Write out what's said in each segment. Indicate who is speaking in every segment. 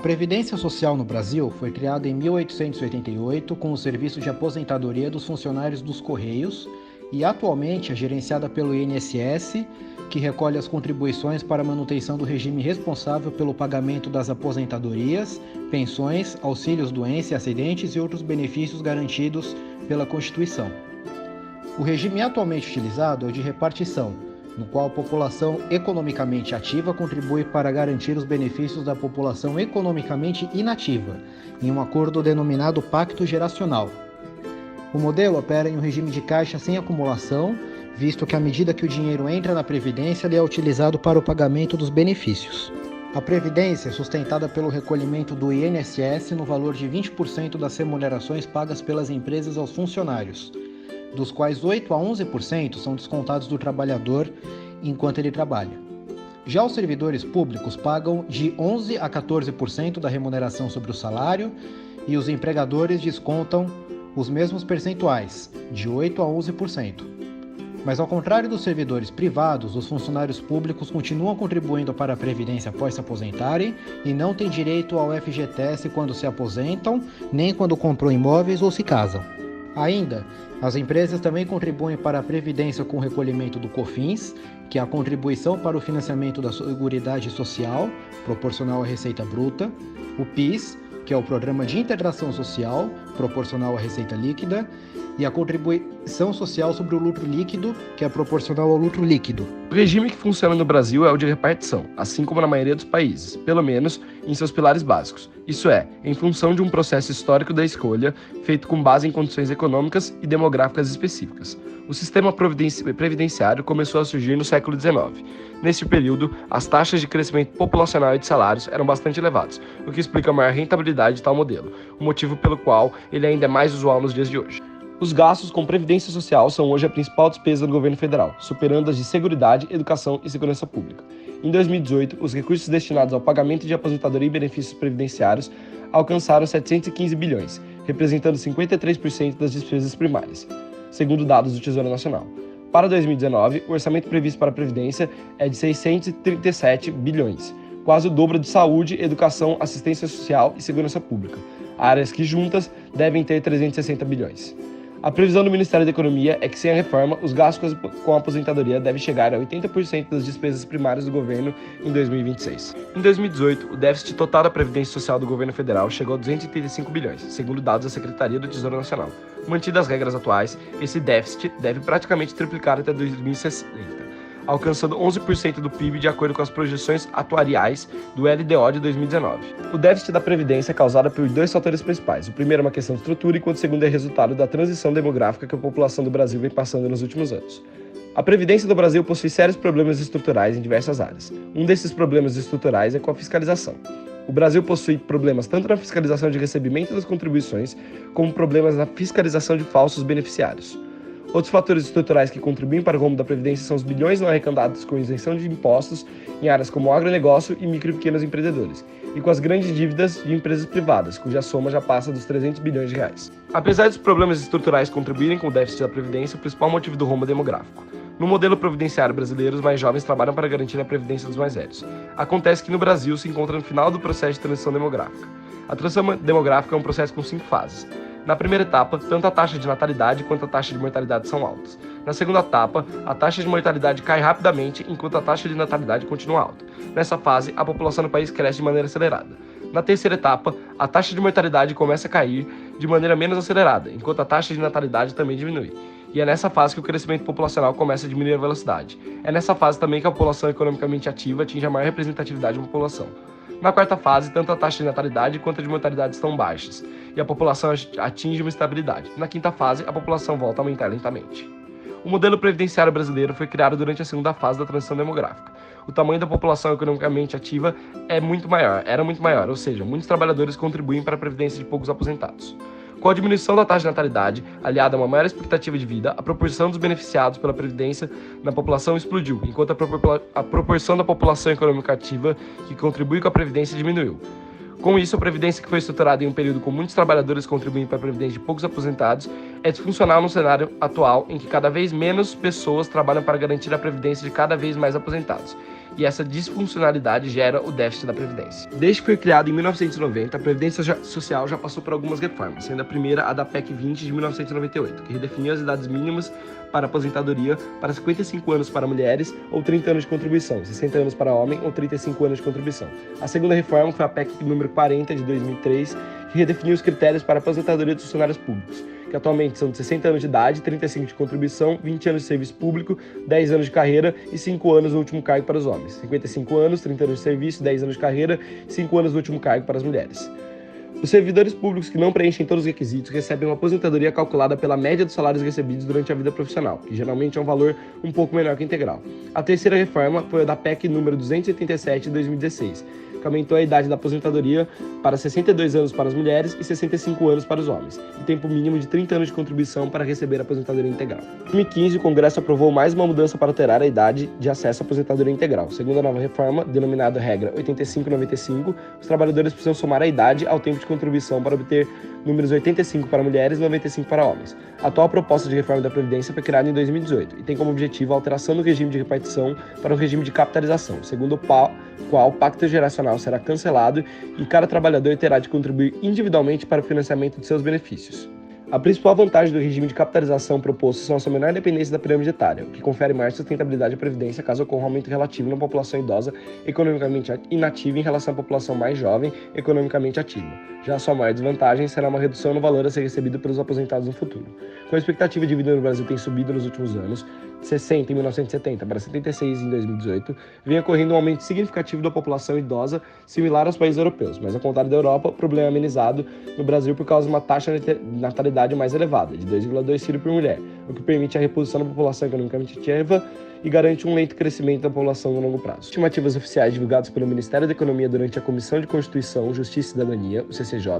Speaker 1: Previdência Social no Brasil foi criada em 1888 com o Serviço de Aposentadoria dos Funcionários dos Correios e atualmente é gerenciada pelo INSS, que recolhe as contribuições para a manutenção do regime responsável pelo pagamento das aposentadorias, pensões, auxílios-doença e acidentes e outros benefícios garantidos pela Constituição. O regime atualmente utilizado é o de repartição, no qual a população economicamente ativa contribui para garantir os benefícios da população economicamente inativa, em um acordo denominado Pacto Geracional. O modelo opera em um regime de caixa sem acumulação, visto que à medida que o dinheiro entra na Previdência, ele é utilizado para o pagamento dos benefícios. A Previdência é sustentada pelo recolhimento do INSS no valor de 20% das remunerações pagas pelas empresas aos funcionários, dos quais 8 a 11% são descontados do trabalhador enquanto ele trabalha. Já os servidores públicos pagam de 11 a 14% da remuneração sobre o salário e os empregadores descontam os mesmos percentuais, de 8 a 11%. Mas ao contrário dos servidores privados, os funcionários públicos continuam contribuindo para a Previdência após se aposentarem e não têm direito ao FGTS quando se aposentam, nem quando compram imóveis ou se casam. Ainda, as empresas também contribuem para a Previdência com o recolhimento do COFINS, que é a contribuição para o financiamento da Seguridade Social, proporcional à receita bruta, o PIS, que é o Programa de Integração Social, proporcional à receita líquida, e a contribuição social sobre o lucro líquido, que é proporcional ao lucro líquido.
Speaker 2: O regime que funciona no Brasil é o de repartição, assim como na maioria dos países, pelo menos em seus pilares básicos. Isso é, em função de um processo histórico da escolha, feito com base em condições econômicas e demográficas específicas. O sistema previdenciário começou a surgir no século XIX. Neste período, as taxas de crescimento populacional e de salários eram bastante elevadas, o que explica a maior rentabilidade de tal modelo, o motivo pelo qual ele ainda é mais usual nos dias de hoje. Os gastos com previdência social são hoje a principal despesa do governo federal, superando as de seguridade, educação e segurança pública. Em 2018, os recursos destinados ao pagamento de aposentadoria e benefícios previdenciários alcançaram 715 bilhões, representando 53% das despesas primárias, segundo dados do Tesouro Nacional. Para 2019, o orçamento previsto para a Previdência é de 637 bilhões, quase o dobro de saúde, educação, assistência social e segurança pública, áreas que juntas devem ter 360 bilhões. A previsão do Ministério da Economia é que, sem a reforma, os gastos com a aposentadoria devem chegar a 80% das despesas primárias do governo em 2026. Em 2018, o déficit total da Previdência Social do governo federal chegou a 285 bilhões, segundo dados da Secretaria do Tesouro Nacional. Mantidas as regras atuais, esse déficit deve praticamente triplicar até 2060. Alcançando 11% do PIB de acordo com as projeções atuariais do LDO de 2019. O déficit da Previdência é causado por dois fatores principais. O primeiro é uma questão de estrutura, enquanto o segundo é resultado da transição demográfica que a população do Brasil vem passando nos últimos anos. A Previdência do Brasil possui sérios problemas estruturais em diversas áreas. Um desses problemas estruturais é com a fiscalização. O Brasil possui problemas tanto na fiscalização de recebimento das contribuições, como problemas na fiscalização de falsos beneficiários. Outros fatores estruturais que contribuem para o rumo da Previdência são os bilhões não arrecadados com isenção de impostos em áreas como o agronegócio e micro e pequenos empreendedores, e com as grandes dívidas de empresas privadas, cuja soma já passa dos 300 bilhões de reais. Apesar dos problemas estruturais contribuírem com o déficit da Previdência, o principal motivo do rumo é demográfico. No modelo previdenciário brasileiro, os mais jovens trabalham para garantir a previdência dos mais velhos. Acontece que no Brasil se encontra no final do processo de transição demográfica. A transição demográfica é um processo com 5 fases. Na primeira etapa, tanto a taxa de natalidade quanto a taxa de mortalidade são altas. Na segunda etapa, a taxa de mortalidade cai rapidamente, enquanto a taxa de natalidade continua alta. Nessa fase, a população do país cresce de maneira acelerada. Na terceira etapa, a taxa de mortalidade começa a cair de maneira menos acelerada, enquanto a taxa de natalidade também diminui. E é nessa fase que o crescimento populacional começa a diminuir a velocidade. É nessa fase também que a população economicamente ativa atinge a maior representatividade da população. Na quarta fase, tanto a taxa de natalidade quanto a de mortalidade estão baixas, e a população atinge uma estabilidade. Na quinta fase, a população volta a aumentar lentamente. O modelo previdenciário brasileiro foi criado durante a segunda fase da transição demográfica. O tamanho da população economicamente ativa era muito maior, ou seja, muitos trabalhadores contribuem para a previdência de poucos aposentados. Com a diminuição da taxa de natalidade, aliada a uma maior expectativa de vida, a proporção dos beneficiados pela Previdência na população explodiu, enquanto a proporção da população econômica ativa que contribui com a Previdência diminuiu. Com isso, a Previdência, que foi estruturada em um período com muitos trabalhadores contribuindo para a Previdência de poucos aposentados, é disfuncional no cenário atual em que cada vez menos pessoas trabalham para garantir a Previdência de cada vez mais aposentados. e essa disfuncionalidade gera o déficit da Previdência. Desde que foi criada em 1990, a Previdência Social já passou por algumas reformas, sendo a primeira a da PEC 20 de 1998, que redefiniu as idades mínimas para aposentadoria para 55 anos para mulheres ou 30 anos de contribuição, 60 anos para homem ou 35 anos de contribuição. A segunda reforma foi a PEC número 40 de 2003, que redefiniu os critérios para a aposentadoria dos funcionários públicos, que atualmente são de 60 anos de idade, 35 de contribuição, 20 anos de serviço público, 10 anos de carreira e 5 anos no último cargo para os homens. 55 anos, 30 anos de serviço, 10 anos de carreira e 5 anos no último cargo para as mulheres. Os servidores públicos que não preenchem todos os requisitos recebem uma aposentadoria calculada pela média dos salários recebidos durante a vida profissional, que geralmente é um valor um pouco menor que a integral. A terceira reforma foi a da PEC número 287 de 2016, que aumentou a idade da aposentadoria para 62 anos para as mulheres e 65 anos para os homens, e tempo mínimo de 30 anos de contribuição para receber a aposentadoria integral. Em 2015, o Congresso aprovou mais uma mudança para alterar a idade de acesso à aposentadoria integral. Segundo a nova reforma, denominada regra 85-95, os trabalhadores precisam somar a idade ao tempo de contribuição para obter números 85 para mulheres e 95 para homens. A atual proposta de reforma da Previdência foi criada em 2018 e tem como objetivo a alteração do regime de repartição para o regime de capitalização, segundo o qual o pacto geracional será cancelado e cada trabalhador terá de contribuir individualmente para o financiamento de seus benefícios. A principal vantagem do regime de capitalização proposto são a sua menor independência da pirâmide etária, o que confere maior sustentabilidade à Previdência caso ocorra um aumento relativo na população idosa economicamente inativa em relação à população mais jovem economicamente ativa. Já a sua maior desvantagem será uma redução no valor a ser recebido pelos aposentados no futuro. Com a expectativa de vida no Brasil tem subido nos últimos anos, 60 em 1970 para 76 em 2018, vem ocorrendo um aumento significativo da população idosa similar aos países europeus, mas ao contrário da Europa, o problema é amenizado no Brasil por causa de uma taxa de natalidade mais elevada, de 2,2 filhos por mulher, o que permite a reposição da população economicamente ativa e garante um lento crescimento da população no longo prazo. Estimativas oficiais divulgadas pelo Ministério da Economia durante a Comissão de Constituição, Justiça e Cidadania, o CCJ,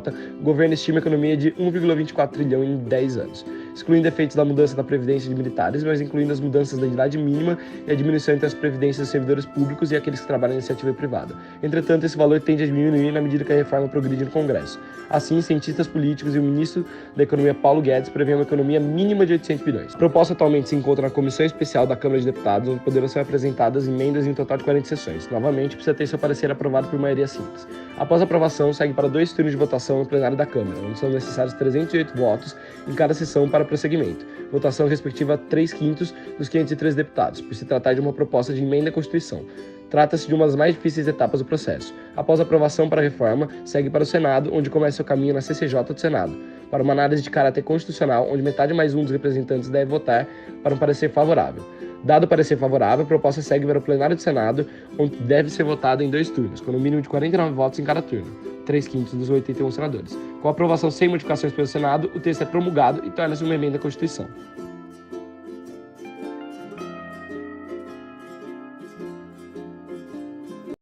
Speaker 2: o governo estima a economia de 1,24 trilhão em 10 anos, excluindo efeitos da mudança da previdência de militares, mas incluindo as mudanças da idade mínima e a diminuição entre as previdências dos servidores públicos e aqueles que trabalham em iniciativa privada. Entretanto, esse valor tende a diminuir na medida que a reforma progride no Congresso. Assim, cientistas políticos e o ministro da Economia, Paulo Guedes, prevêem uma economia mínima de 800 bilhões. A proposta atualmente se encontra na Comissão Especial da Câmara de Deputados, onde poderão ser apresentadas emendas em um total de 40 sessões. Novamente, precisa ter seu parecer aprovado por maioria simples. Após a aprovação, segue para 2 turnos de votação no plenário da Câmara, onde são necessários 308 votos em cada sessão para prosseguimento. Votação respectiva a 3/5 dos 503 deputados, por se tratar de uma proposta de emenda à Constituição. Trata-se de uma das mais difíceis etapas do processo. Após a aprovação para a reforma, segue para o Senado, onde começa seu caminho na CCJ do Senado, para uma análise de caráter constitucional, onde metade mais um dos representantes deve votar para um parecer favorável. Dado o parecer favorável, a proposta segue para o plenário do Senado, onde deve ser votada em 2 turnos, com no mínimo de 49 votos em cada turno, 3/5 dos 81 senadores. Com a aprovação sem modificações pelo Senado, o texto é promulgado e torna-se uma emenda à Constituição.